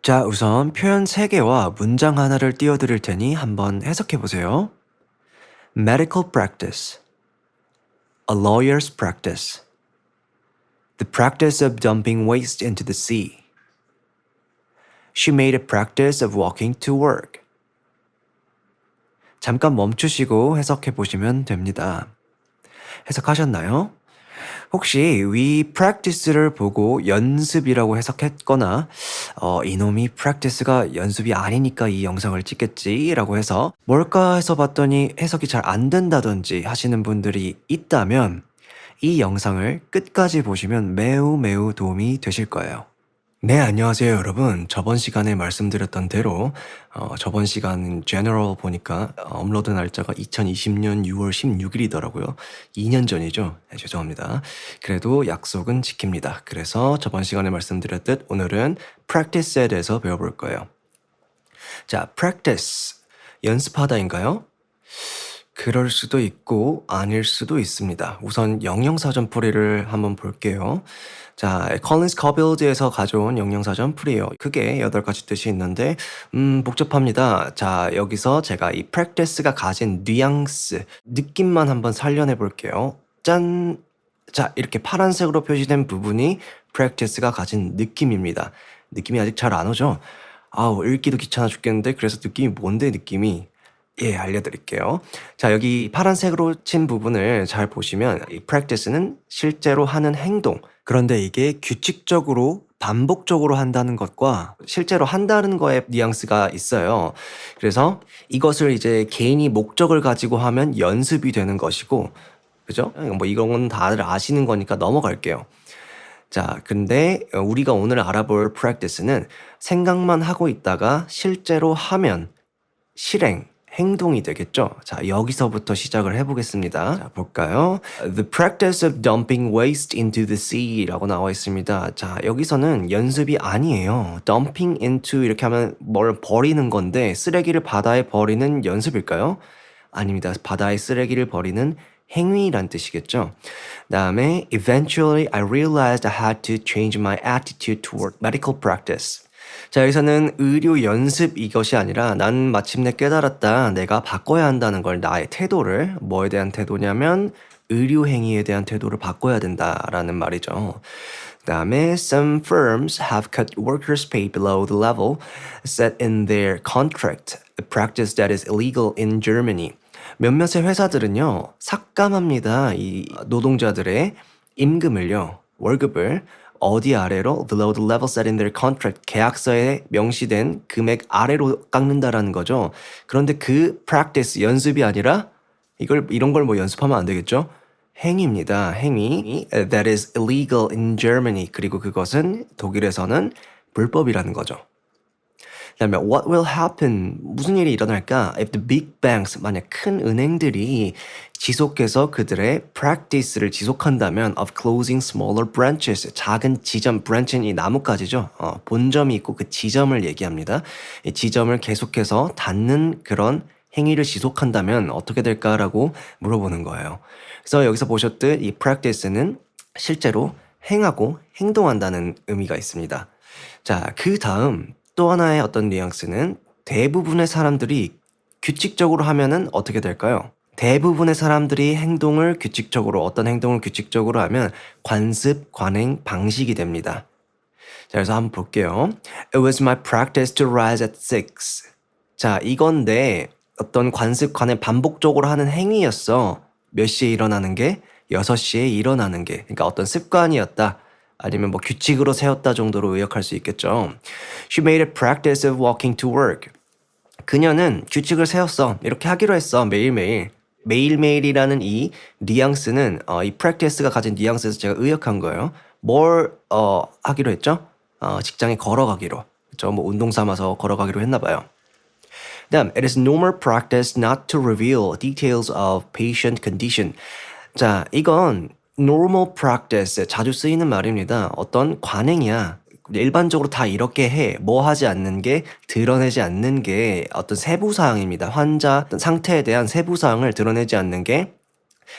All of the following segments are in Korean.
자, 우선 표현 3개와 문장 하나를 띄워드릴 테니 한번 해석해 보세요. Medical practice, a lawyer's practice, the practice of dumping waste into the sea. She made a practice of walking to work. 잠깐 멈추시고 해석해 보시면 됩니다. 해석하셨나요? 혹시 위 practice를 보고 연습이라고 해석했거나 이놈이 practice가 연습이 아니니까 이 영상을 찍겠지라고 해서 뭘까 해서 봤더니 해석이 잘 안 된다든지 하시는 분들이 있다면 이 영상을 끝까지 보시면 매우 매우 도움이 되실 거예요. 네, 안녕하세요, 여러분. 저번 시간에 말씀드렸던 대로 저번 시간 제너럴 보니까 업로드 날짜가 2020년 6월 16일이더라고요. 2년 전이죠. 네, 죄송합니다. 그래도 약속은 지킵니다. 그래서 저번 시간에 말씀드렸듯 오늘은 practice에 대해서 배워볼 거예요. 자, practice, 연습하다인가요? 그럴 수도 있고 아닐 수도 있습니다. 우선 영영사전 풀이를 한번 볼게요. 자, 컬린스 커빌드에서 가져온 영영사전 풀이요. 크게 8가지 뜻이 있는데 복잡합니다. 자, 여기서 제가 이 practice가 가진 뉘앙스, 느낌만 한번 살려내 볼게요. 짠! 자, 이렇게 파란색으로 표시된 부분이 practice가 가진 느낌입니다. 느낌이 아직 잘 안 오죠? 아우, 읽기도 귀찮아 죽겠는데 그래서 느낌이 뭔데 느낌이? 예, 알려드릴게요. 자, 여기 파란색으로 친 부분을 잘 보시면 이 practice는 실제로 하는 행동. 그런데 이게 규칙적으로 반복적으로 한다는 것과 실제로 한다는 거에 뉘앙스가 있어요. 그래서 이것을 이제 개인이 목적을 가지고 하면 연습이 되는 것이고, 그죠? 뭐 이런 건 다들 아시는 거니까 넘어갈게요. 자, 근데 우리가 오늘 알아볼 practice는 생각만 하고 있다가 실제로 하면 실행, 행동이 되겠죠? 자, 여기서부터 시작을 해보겠습니다. 자, 볼까요? The practice of dumping waste into the sea 라고 나와 있습니다. 자, 여기서는 연습이 아니에요. dumping into 이렇게 하면 뭘 버리는 건데 쓰레기를 바다에 버리는 연습일까요? 아닙니다. 바다에 쓰레기를 버리는 행위란 뜻이겠죠. 다음에 eventually I realized I had to change my attitude toward medical practice. 자, 여기서는 의료 연습 이것이 아니라 난 마침내 깨달았다. 내가 바꿔야 한다는 걸 나의 태도를 뭐에 대한 태도냐면 의료 행위에 대한 태도를 바꿔야 된다라는 말이죠. 그다음에 some firms have cut workers' pay below the level set in their contract, a practice that is illegal in Germany. 몇몇의 회사들은요, 삭감합니다. 이 노동자들의 임금을요, 월급을 어디 아래로 below the level set in their contract 계약서에 명시된 금액 아래로 깎는다라는 거죠. 그런데 그 practice 연습이 아니라 이런 걸 뭐 연습하면 안 되겠죠? 행위입니다. 행위 that is illegal in Germany. 그리고 그것은 독일에서는 불법이라는 거죠. 그다음에 what will happen? 무슨 일이 일어날까? If the big banks, 만약 큰 은행들이 지속해서 그들의 practice를 지속한다면 of closing smaller branches, 작은 지점, branch는 이 나뭇가지죠. 본점이 있고 그 지점을 얘기합니다. 이 지점을 계속해서 닫는 그런 행위를 지속한다면 어떻게 될까라고 물어보는 거예요. 그래서 여기서 보셨듯 이 practice는 실제로 행하고 행동한다는 의미가 있습니다. 자, 그 다음 또 하나의 어떤 뉘앙스는 대부분의 사람들이 규칙적으로 하면은 어떻게 될까요? 대부분의 사람들이 어떤 행동을 규칙적으로 하면 관습, 관행, 방식이 됩니다. 자, 그래서 한번 볼게요. It was my practice to rise at 6. 자, 이건데 어떤 관습, 관행, 반복적으로 하는 행위였어. 몇 시에 일어나는 게? 6시에 일어나는 게. 그러니까 어떤 습관이었다. 아니면 뭐 규칙으로 세웠다 정도로 의역할 수 있겠죠. She made a practice of walking to work. 그녀는 규칙을 세웠어. 이렇게 하기로 했어. 매일매일. 매일매일이라는 이 뉘앙스는 이 practice가 가진 뉘앙스에서 제가 의역한 거예요. 뭘 하기로 했죠? 직장에 걸어가기로. 그렇죠? 뭐 운동 삼아서 걸어가기로 했나 봐요. 다음, it is normal practice not to reveal details of patient condition. 자, 이건 normal practice, 자주 쓰이는 말입니다. 어떤 관행이야. 일반적으로 다 이렇게 해. 뭐 하지 않는 게, 드러내지 않는 게 어떤 세부사항입니다. 환자 어떤 상태에 대한 세부사항을 드러내지 않는 게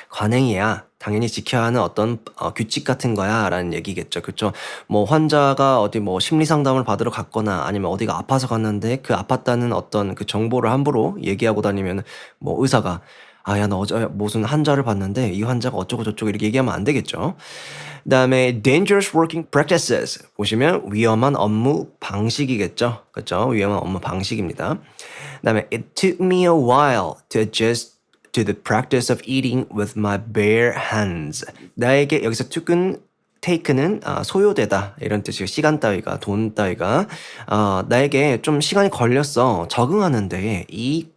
관행이야. 당연히 지켜야 하는 어떤 규칙 같은 거야라는 얘기겠죠. 그쵸? 뭐 환자가 어디 뭐 심리 상담을 받으러 갔거나 아니면 어디가 아파서 갔는데 그 아팠다는 어떤 그 정보를 함부로 얘기하고 다니면 뭐 의사가 아, 야, 너 어제 무슨 환자를 봤는데 이 환자가 어쩌고 저쩌고 이렇게 얘기하면 안 되겠죠. 그다음에 dangerous working practices 보시면 위험한 업무 방식이겠죠. 그렇죠? 위험한 업무 방식입니다. 그다음에 it took me a while to adjust to the practice of eating with my bare hands. 나에게 여기서 took은 take는 소요되다 이런 뜻이고 시간 따위가 돈 따위가 나에게 좀 시간이 걸렸어 적응하는데 이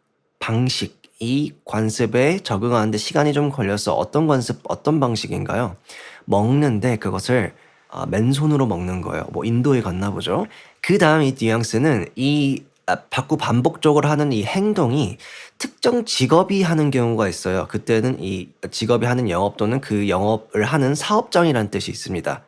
방식 이 관습에 적응하는데 시간이 좀 걸렸어. 어떤 관습, 어떤 방식인가요? 먹는데 그것을 맨손으로 먹는 거예요. 뭐 인도에 갔나 보죠. 그 다음 이 뉘앙스는 이 자꾸 반복적으로 하는 이 행동이 특정 직업이 하는 경우가 있어요. 그때는 이 직업이 하는 영업 또는 그 영업을 하는 사업장이라는 뜻이 있습니다.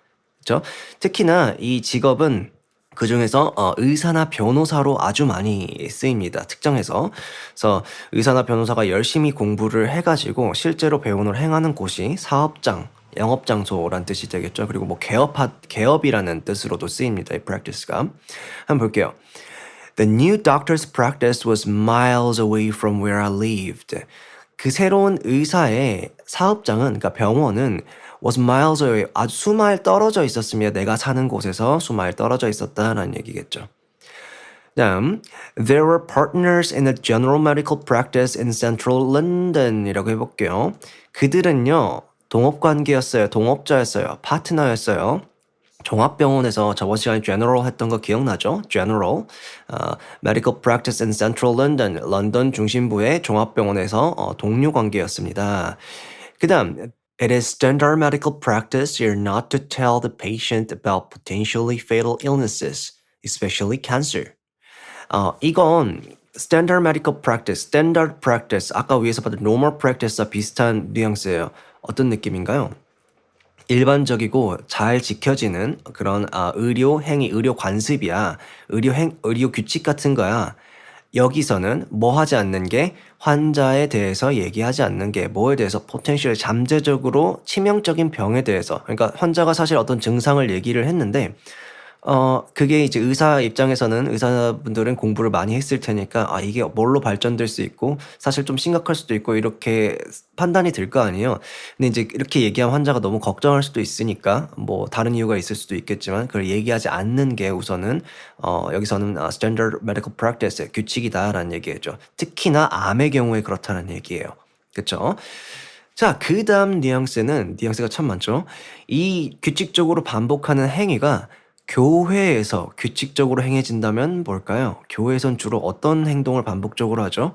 그렇죠? 특히나 이 직업은 그중에서 의사나 변호사로 아주 많이 쓰입니다. 특정해서. 그래서 의사나 변호사가 열심히 공부를 해가지고 실제로 배운을 행하는 곳이 사업장, 영업장소란 뜻이 되겠죠. 그리고 뭐 개업이라는 뜻으로도 쓰입니다. 이 practice가. 한번 볼게요. The new doctor's practice was miles away from where I lived. 그 새로운 의사의 사업장은, 그러니까 병원은 was miles away, 아주 수마일 떨어져 있었으며 내가 사는 곳에서 수마일 떨어져 있었다라는 얘기겠죠. 다음, there were partners in a general medical practice in central London이라고 해볼게요. 그들은요, 동업관계였어요. 동업자였어요. 파트너였어요. 종합병원에서 저번 시간에 general 했던 거 기억나죠? general, medical practice in central London, 런던 중심부의 종합병원에서 동료 관계였습니다. 그 다음, it is standard medical practice here not to tell the patient about potentially fatal illnesses, especially cancer. 이건 standard medical practice, standard practice, 아까 위에서 봤던 normal practice와 비슷한 뉘앙스예요. 어떤 느낌인가요? 일반적이고 잘 지켜지는 그런 의료 행위, 의료 관습이야. 의료 규칙 같은 거야. 여기서는 뭐 하지 않는 게 환자에 대해서 얘기하지 않는 게 뭐에 대해서 potential 잠재적으로 치명적인 병에 대해서 그러니까 환자가 사실 어떤 증상을 얘기를 했는데 그게 이제 의사 입장에서는 의사분들은 공부를 많이 했을 테니까 이게 뭘로 발전될 수 있고 사실 좀 심각할 수도 있고 이렇게 판단이 들 거 아니에요. 근데 이제 이렇게 얘기하면 환자가 너무 걱정할 수도 있으니까 뭐 다른 이유가 있을 수도 있겠지만 그걸 얘기하지 않는 게 우선은 여기서는 standard medical practice 규칙이다라는 얘기죠. 특히나 암의 경우에 그렇다는 얘기예요. 그쵸? 자, 그 다음 뉘앙스가 참 많죠. 이 규칙적으로 반복하는 행위가 교회에서 규칙적으로 행해진다면 뭘까요? 교회에선 주로 어떤 행동을 반복적으로 하죠?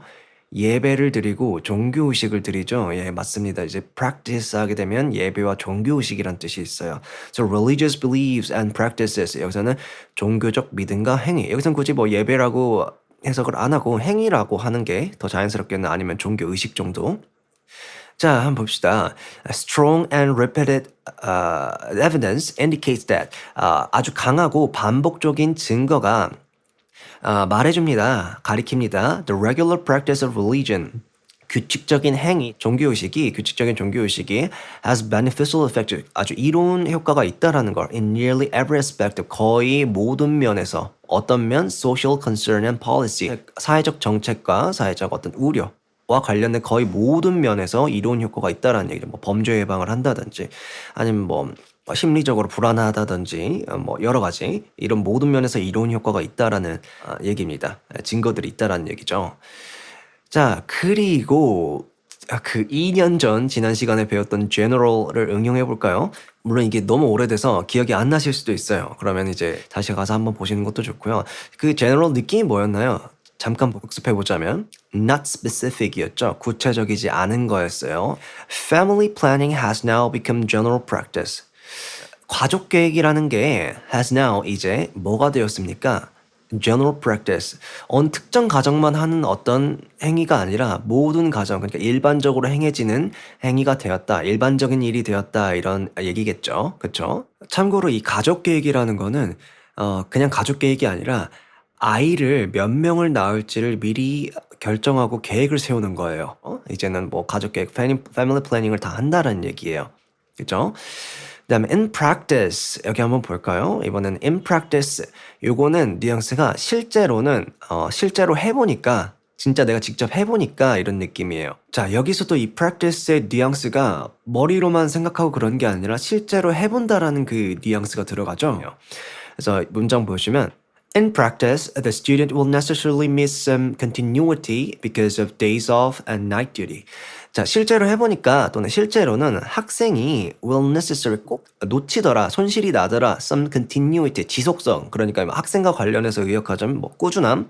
예배를 드리고 종교의식을 드리죠. 예, 맞습니다. 이제 practice 하게 되면 예배와 종교의식이란 뜻이 있어요. So religious beliefs and practices. 여기서는 종교적 믿음과 행위. 여기서는 굳이 뭐 예배라고 해석을 안 하고 행위라고 하는 게 더 자연스럽겠나 아니면 종교의식 정도. 자, 한번 봅시다. Strong and repeated evidence indicates that 아주 강하고 반복적인 증거가 말해줍니다. 가리킵니다. The regular practice of religion. 규칙적인 행위, 규칙적인 종교의식이 has beneficial effect, 아주 이로운 효과가 있다라는 걸 in nearly every aspect, 거의 모든 면에서 어떤 면, social concern and policy, 사회적 정책과 사회적 어떤 우려 와 관련된 거의 모든 면에서 이로운 효과가 있다라는 얘기죠. 뭐 범죄 예방을 한다든지 아니면 뭐 심리적으로 불안하다든지 뭐 여러 가지 이런 모든 면에서 이로운 효과가 있다라는 얘기입니다. 증거들이 있다라는 얘기죠. 자, 그리고 그 2년 전 지난 시간에 배웠던 general을 응용해 볼까요? 물론 이게 너무 오래돼서 기억이 안 나실 수도 있어요. 그러면 이제 다시 가서 한번 보시는 것도 좋고요. 그 general 느낌이 뭐였나요? 잠깐 복습해 보자면 not specific이었죠. 구체적이지 않은 거였어요. Family planning has now become general practice. 가족 계획이라는 게 has now 이제 뭐가 되었습니까? general practice. 어느 특정 가정만 하는 어떤 행위가 아니라 모든 가정, 그러니까 일반적으로 행해지는 행위가 되었다. 일반적인 일이 되었다. 이런 얘기겠죠. 그렇죠? 참고로 이 가족 계획이라는 거는 그냥 가족 계획이 아니라 아이를 몇 명을 낳을지를 미리 결정하고 계획을 세우는 거예요. 이제는 뭐 가족 계획, 패밀리 플래닝을 다 한다는 얘기예요. 그죠? 그다음에 in practice 여기 한번 볼까요? 이번엔 in practice 요거는 뉘앙스가 실제로는 실제로 해보니까 진짜 내가 직접 해보니까 이런 느낌이에요. 자, 여기서도 이 practice의 뉘앙스가 머리로만 생각하고 그런 게 아니라 실제로 해본다라는 그 뉘앙스가 들어가죠. 그래서 문장 보시면 In practice, the student will necessarily miss some continuity because of days off and night duty. 자, 실제로 해보니까 또는 실제로는 학생이 will necessarily 꼭 놓치더라, 손실이 나더라, some continuity, 지속성. 그러니까 뭐 학생과 관련해서 의역하자면 뭐 꾸준함,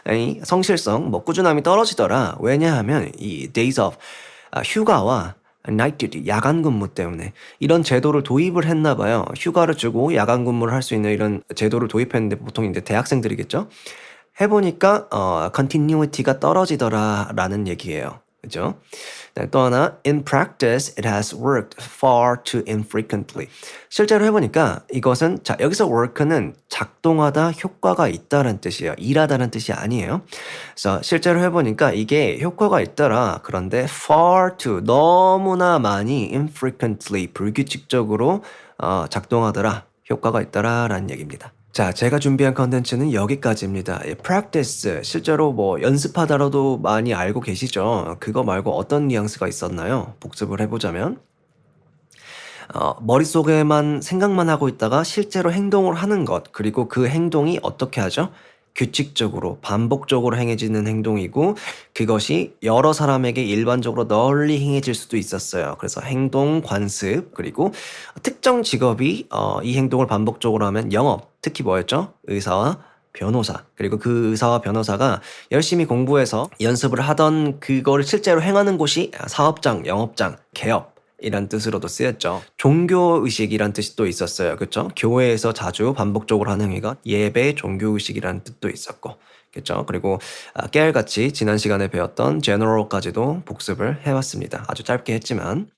아니 성실성, 뭐 꾸준함이 떨어지더라. 왜냐하면 이 days off, 휴가와 night duty, 야간 근무 때문에 이런 제도를 도입을 했나 봐요. 휴가를 주고 야간 근무를 할 수 있는 이런 제도를 도입했는데 보통 이제 대학생들이겠죠. 해보니까 continuity가 떨어지더라라는 얘기예요. 그죠? 또 하나, in practice, it has worked far too infrequently. 실제로 해보니까 이것은, 자, 여기서 work는 작동하다, 효과가 있다는 뜻이에요. 일하다는 뜻이 아니에요. 그래서 실제로 해보니까 이게 효과가 있더라. 그런데 far too, 너무나 많이 infrequently, 불규칙적으로 작동하더라. 효과가 있더라라는 얘기입니다. 자, 제가 준비한 컨텐츠는 여기까지입니다. practice, 실제로 뭐 연습하다라도 많이 알고 계시죠? 그거 말고 어떤 뉘앙스가 있었나요? 복습을 해보자면 머릿속에만 생각만 하고 있다가 실제로 행동을 하는 것, 그리고 그 행동이 어떻게 하죠? 규칙적으로, 반복적으로 행해지는 행동이고, 그것이 여러 사람에게 일반적으로 널리 행해질 수도 있었어요. 그래서 행동, 관습, 그리고 특정 직업이 이 행동을 반복적으로 하면 영업, 특히 뭐였죠? 의사와 변호사. 그리고 그 의사와 변호사가 열심히 공부해서 연습을 하던 그거를 실제로 행하는 곳이 사업장, 영업장, 개업. 이란 뜻으로도 쓰였죠. 종교의식이란 뜻이 또 있었어요. 그쵸? 교회에서 자주 반복적으로 하는 행위가 예배, 종교의식이라는 뜻도 있었고. 그쵸? 그리고 깨알같이 지난 시간에 배웠던 general까지도 복습을 해왔습니다. 아주 짧게 했지만.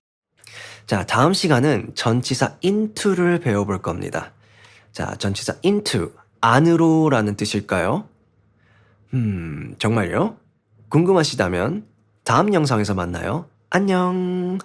자, 다음 시간은 전치사 into를 배워볼 겁니다. 자, 전치사 into, 안으로라는 뜻일까요? 정말요? 궁금하시다면 다음 영상에서 만나요. 안녕!